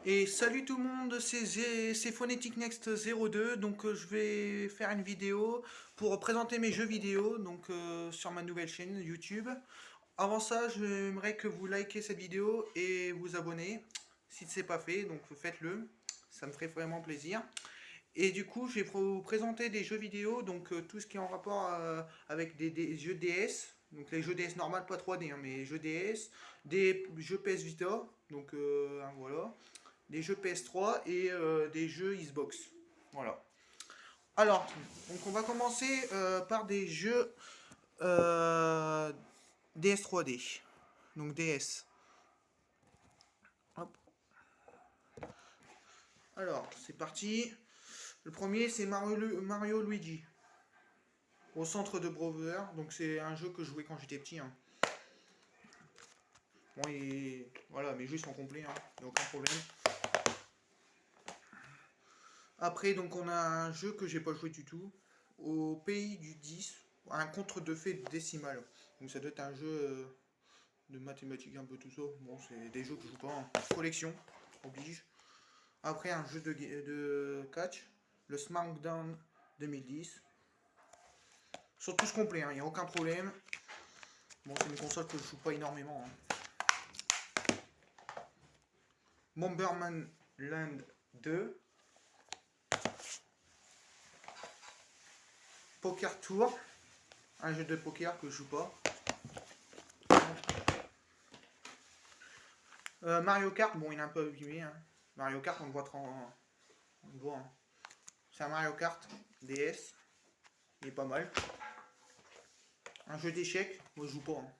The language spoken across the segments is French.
Et salut tout le monde, c'est Phonetic Next 02, donc je vais faire une vidéo pour présenter mes jeux vidéo sur ma nouvelle chaîne YouTube. Avant ça, j'aimerais que vous likez cette vidéo et vous abonnez si ce n'est pas fait, donc faites-le, ça me ferait vraiment plaisir. Et du coup, je vais vous présenter des jeux vidéo, tout ce qui est en rapport avec des jeux DS, donc les jeux DS normal, pas 3D, hein, mais jeux DS, des jeux PS Vita, voilà, des jeux PS3 et des jeux Xbox. Voilà. Alors, donc on va commencer par des jeux DS 3D, donc DS. Hop. Alors, c'est parti. Le premier, c'est Mario Luigi, au centre de Brother. Donc c'est un jeu que je jouais quand j'étais petit, hein. Bon, voilà, mes jeux sont complets, hein, y a aucun problème. Après, donc on a un jeu que j'ai pas joué du tout, au pays du 10, un conte de fées décimal. Donc ça doit être un jeu de mathématiques, un peu tout ça. Bon, c'est des jeux que je joue pas, hein. Collection, oblige. Après, un jeu de catch, le SmackDown 2010. Ils sont tous complets, il n'y a aucun problème. Bon, c'est une console que je joue pas énormément, hein. Bomberman Land 2. Poker Tour, un jeu de poker que je joue pas. Mario Kart, bon, il est un peu abîmé, hein. Mario Kart, on le voit, on le voit, hein. C'est un Mario Kart DS, il est pas mal. Un jeu d'échecs, moi je joue pas, hein.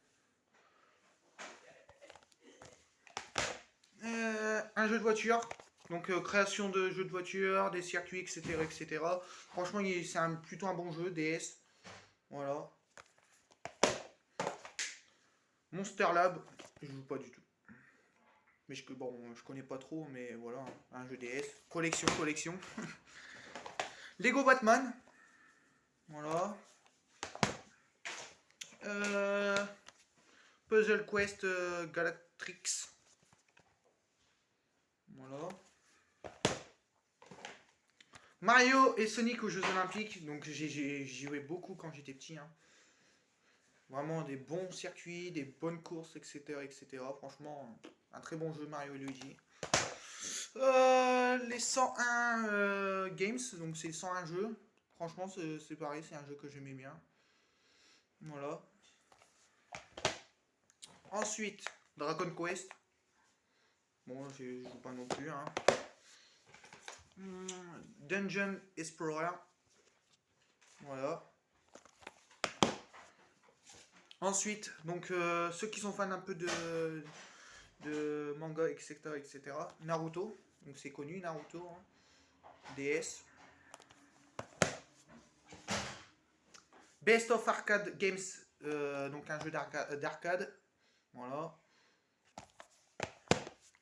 Un jeu de voiture, donc création de jeux de voiture, des circuits, etc. etc. Franchement, c'est plutôt un bon jeu, DS. Voilà. Monster Lab, je joue pas du tout. Mais bon, je connais pas trop, mais voilà, un jeu DS. Collection. Lego Batman. Voilà. Puzzle Quest Galactrix. Voilà. Mario et Sonic aux Jeux Olympiques. Donc j'ai joué beaucoup quand j'étais petit, hein. Vraiment des bons circuits, des bonnes courses, etc. etc. Franchement, un très bon jeu Mario et Luigi. Les 101 games, donc c'est 101 jeux. Franchement, c'est pareil, c'est un jeu que j'aimais bien. Voilà. Ensuite, Dragon Quest. Bon, je joue pas non plus, hein. Dungeon Explorer. Voilà. Ensuite, donc ceux qui sont fans un peu de manga, etc., etc. Naruto, donc c'est connu Naruto, hein. DS. Best of Arcade Games, donc un jeu d'arcade. Voilà.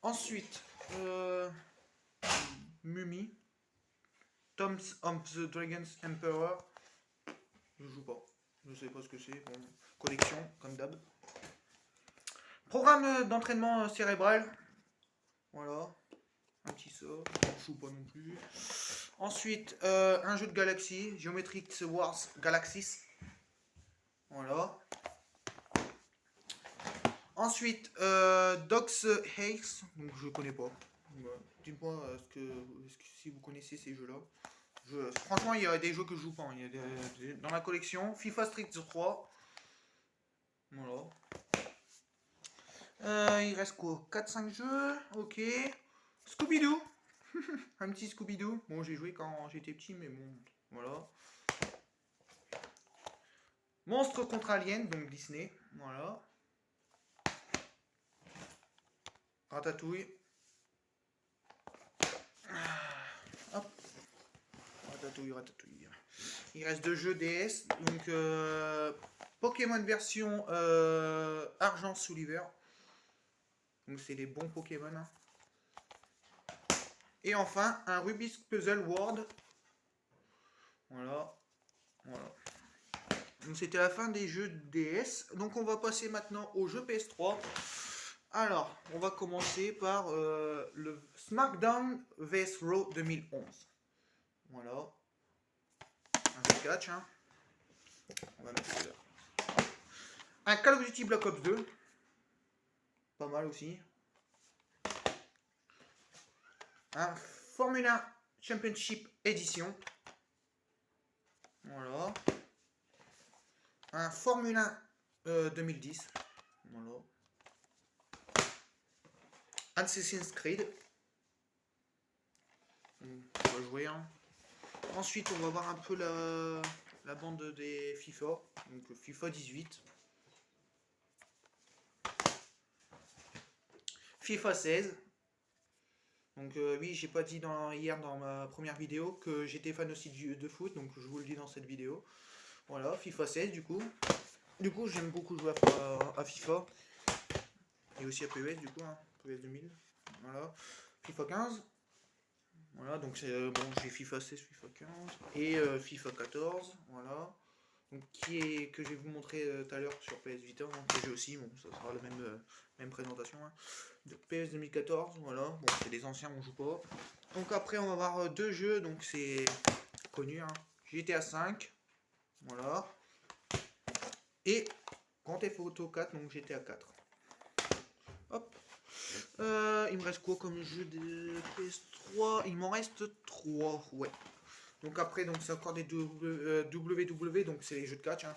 Ensuite, Mummy, Tombs of the Dragon's Emperor. Je joue pas. Je sais pas ce que c'est. Bon, collection, comme d'hab. Programme d'entraînement cérébral. Voilà. Un petit sort. Je joue pas non plus. Ensuite, un jeu de galaxie. Geometric Wars Galaxies. Voilà. Ensuite, Dogs Haze. Donc je connais pas. Dites-moi si vous connaissez ces jeux-là. Franchement, il y a des jeux que je joue pas, hein. Il y a dans la collection. FIFA Street 3. Voilà. Il reste quoi, 4-5 jeux. Ok. Scooby-Doo. Un petit Scooby-Doo. Bon, j'ai joué quand j'étais petit, mais bon, voilà. Monstre contre Alien, donc Disney. Voilà. Ratatouille. Hop. Ratatouille. Il reste 2 jeux DS. Donc, Pokémon version argent sous l'hiver. Donc, c'est des bons Pokémon, hein. Et enfin, un Rubik's Puzzle World. Voilà. Donc, c'était la fin des jeux DS. Donc, on va passer maintenant aux jeux PS3. Alors, on va commencer par le SmackDown vs Raw 2011. Voilà. Un jeu de catch, hein. On va mettre ça là. Un Call of Duty Black Ops 2. Pas mal aussi. Un Formula Championship Edition. Voilà. Un Formula 2010. Voilà. Assassin's Creed. On va jouer. Hein. Ensuite, on va voir un peu la bande des FIFA. Donc FIFA 18. FIFA 16. Donc oui, j'ai pas dit hier dans ma première vidéo que j'étais fan aussi de foot, donc je vous le dis dans cette vidéo. Voilà, FIFA 16 du coup. Du coup, j'aime beaucoup jouer à FIFA. Et aussi à PES du coup, hein, PES 2000. Voilà, FIFA 15. Voilà, donc c'est bon, j'ai FIFA 16, FIFA 15 et FIFA 14. Voilà. Donc que je vais vous montrer tout à l'heure sur PS Vita, hein, que j'ai aussi, bon, ça sera la même présentation. Hein. De PS 2014, voilà, bon, c'est des anciens, on joue pas. Donc après, on va avoir deux jeux, donc c'est connu, hein. GTA 5, voilà, et Grand Theft Auto 4, donc GTA 4. Hop. Il me reste quoi comme jeu de PS3? Il m'en reste 3, ouais. Donc après, donc c'est encore des WW, donc c'est les jeux de catch. Hein.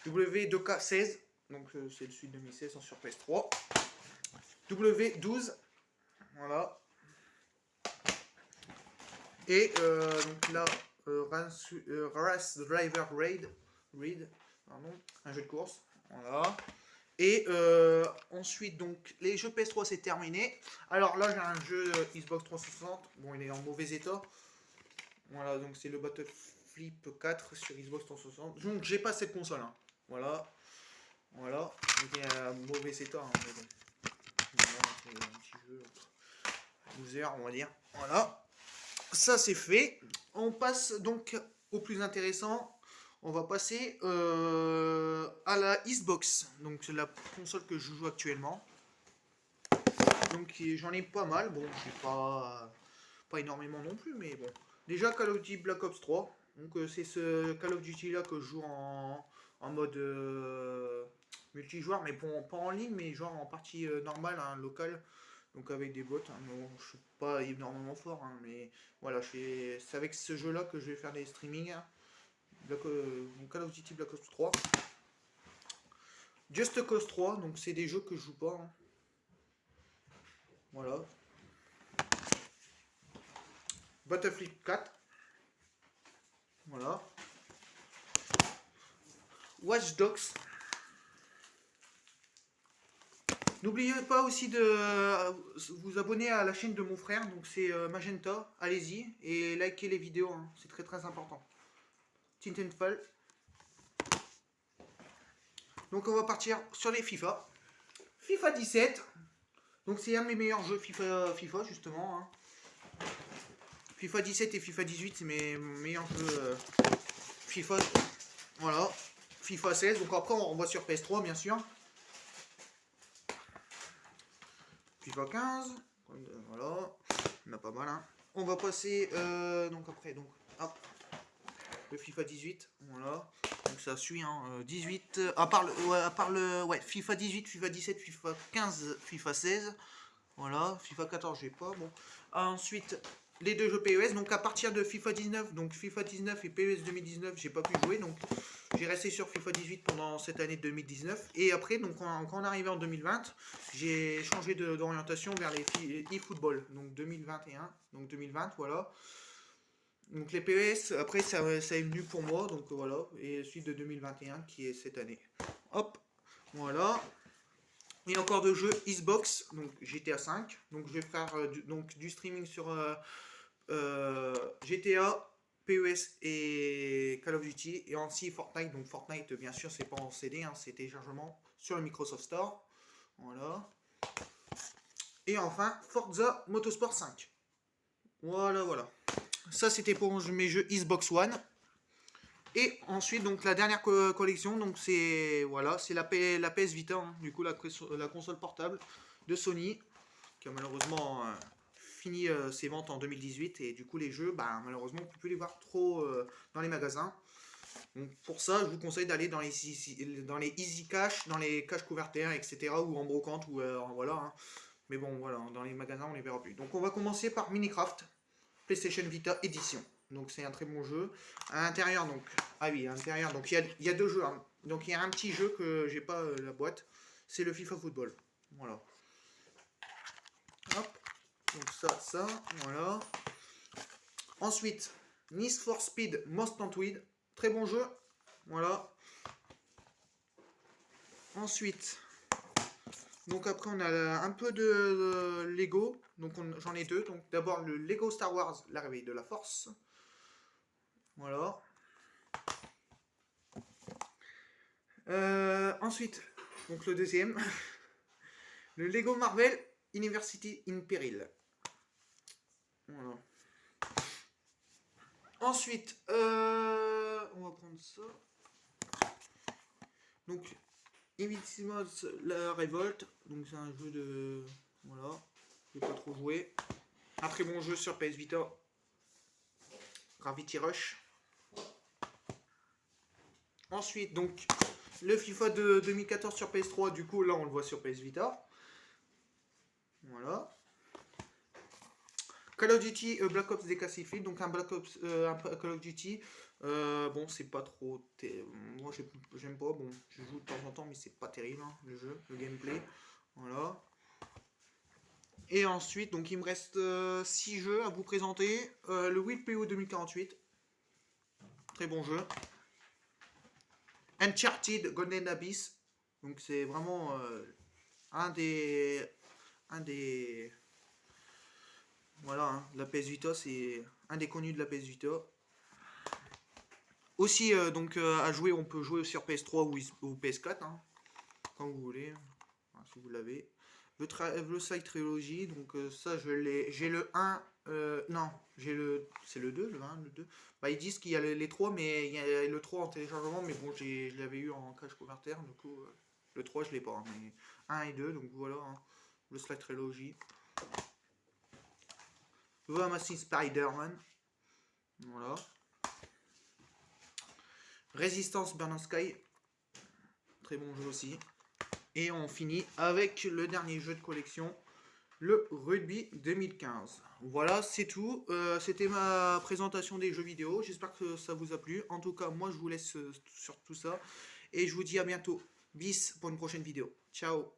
W2K16, donc c'est le suite 2016 sur PS3. W12, voilà. Et donc là, Race Driver Raid, pardon, un jeu de course, voilà. Et ensuite, donc les jeux PS3 c'est terminé. Alors là, j'ai un jeu Xbox 360, bon, il est en mauvais état. Voilà, donc c'est le Battleflip 4 sur Xbox 360. Donc j'ai pas cette console, hein. Voilà. Voilà. Il est un mauvais état, hein, mais bon. Voilà, c'est un petit jeu 12 heures, on va dire. Voilà. Ça c'est fait. On passe donc au plus intéressant. On va passer à la Xbox. Donc c'est la console que je joue actuellement. Donc j'en ai pas mal. Bon, j'ai pas énormément non plus, mais bon. Déjà Call of Duty Black Ops 3. Donc c'est ce Call of Duty là que je joue en mode multijoueur, mais pas en ligne, mais genre en partie normale, hein, locale. Donc avec des bots. Hein. Bon, je suis pas énormément fort, hein, mais voilà, c'est avec ce jeu là que je vais faire des streamings. Hein. Call of Duty Black Ops 3. Just Cause 3, donc c'est des jeux que je joue pas. Hein. Voilà. Battlefield 4. Voilà. Watch Dogs. N'oubliez pas aussi de vous abonner à la chaîne de mon frère, donc c'est Magenta, allez-y, et likez les vidéos, hein. C'est très très important. Titanfall. Donc on va partir sur les FIFA. FIFA 17. Donc c'est un de mes meilleurs jeux FIFA justement. Hein. FIFA 17 et FIFA 18, c'est mes meilleurs jeux FIFA. Voilà. FIFA 16. Donc après on va sur PS3 bien sûr. FIFA 15. Voilà. On a pas mal. Hein. On va passer donc après donc hop. Le FIFA 18. Voilà. Donc ça suit, hein, 18, à part le FIFA 18, FIFA 17, FIFA 15, FIFA 16, voilà, FIFA 14 j'ai pas, bon. Ensuite, les deux jeux PES, donc à partir de FIFA 19, donc FIFA 19 et PES 2019, j'ai pas pu jouer, donc j'ai resté sur FIFA 18 pendant cette année 2019, et après, donc quand on est arrivé en 2020, j'ai changé d'orientation vers les eFootball, donc 2021, donc 2020, voilà. Donc les PES, après ça est venu pour moi, donc voilà, et suite de 2021 qui est cette année. Hop, voilà. Et encore deux jeux Xbox, donc GTA 5, donc je vais faire du streaming sur GTA, PES et Call of Duty, et aussi Fortnite, donc Fortnite bien sûr c'est pas en CD, hein, c'est téléchargement sur le Microsoft Store, voilà. Et enfin Forza Motorsport 5, voilà voilà. Ça c'était pour mes jeux Xbox One. Et ensuite donc la dernière collection, donc c'est voilà, c'est la PS Vita, hein, du coup la console portable de Sony qui a malheureusement fini ses ventes en 2018 et du coup les jeux, bah, malheureusement on peut plus les voir trop dans les magasins. Donc pour ça, je vous conseille d'aller dans les Easy Cash, dans les cash couverteurs, etc. ou en brocante ou voilà, hein. Mais bon, voilà, dans les magasins on les verra plus. Donc on va commencer par Minecraft PlayStation Vita Edition. Donc c'est un très bon jeu. À l'intérieur, donc ah oui, à l'intérieur, donc il y a deux jeux, hein. Donc il y a un petit jeu que j'ai pas la boîte, c'est le FIFA Football. Voilà. Hop. Donc ça, voilà. Ensuite, Need for Speed Most Wanted, très bon jeu. Voilà. Ensuite, donc après on a un peu de Lego. Donc j'en ai deux. Donc d'abord le Lego Star Wars, la réveille de la Force. Voilà. Ensuite, donc le deuxième, le Lego Marvel University in Peril. Voilà. Ensuite, on va prendre ça. Donc, Invincibles la révolte. Donc c'est un jeu de... Voilà. Je vais pas trop jouer. Un très bon jeu sur PS Vita. Gravity Rush. Ensuite, donc, le FIFA de 2014 sur PS3. Du coup, là, on le voit sur PS Vita. Voilà. Call of Duty Black Ops Declassified, donc un Call of Duty. Bon, c'est pas trop. Moi, j'aime pas. Bon, je joue de temps en temps, mais c'est pas terrible, hein, le jeu, le gameplay. Voilà. Et ensuite, donc il me reste 6 jeux à vous présenter. Le Wii PO 2048. Très bon jeu. Uncharted Golden Abyss. Donc c'est vraiment un des. Voilà, hein, la PS Vita, c'est un des connus de la PS Vita. Aussi, donc à jouer, on peut jouer sur PS3 ou PS4, hein, quand vous voulez, enfin, si vous l'avez. Le Side Trilogy, donc ça je l'ai. J'ai le 1, non, j'ai le. C'est le 2, le 1, le 2. Bah, ils disent qu'il y a les 3, mais il y a le 3 en téléchargement, mais bon, je l'avais eu en cache converter, du coup, le 3 je l'ai pas, hein, mais 1 et 2, donc voilà, hein, le Side Trilogy. The Amazing Spider-Man, voilà. Resistance Burn Sky, très bon jeu aussi. Et on finit avec le dernier jeu de collection, le Rugby 2015. Voilà, c'est tout. C'était ma présentation des jeux vidéo. J'espère que ça vous a plu. En tout cas, moi, je vous laisse sur tout ça. Et je vous dis à bientôt. Bis pour une prochaine vidéo. Ciao.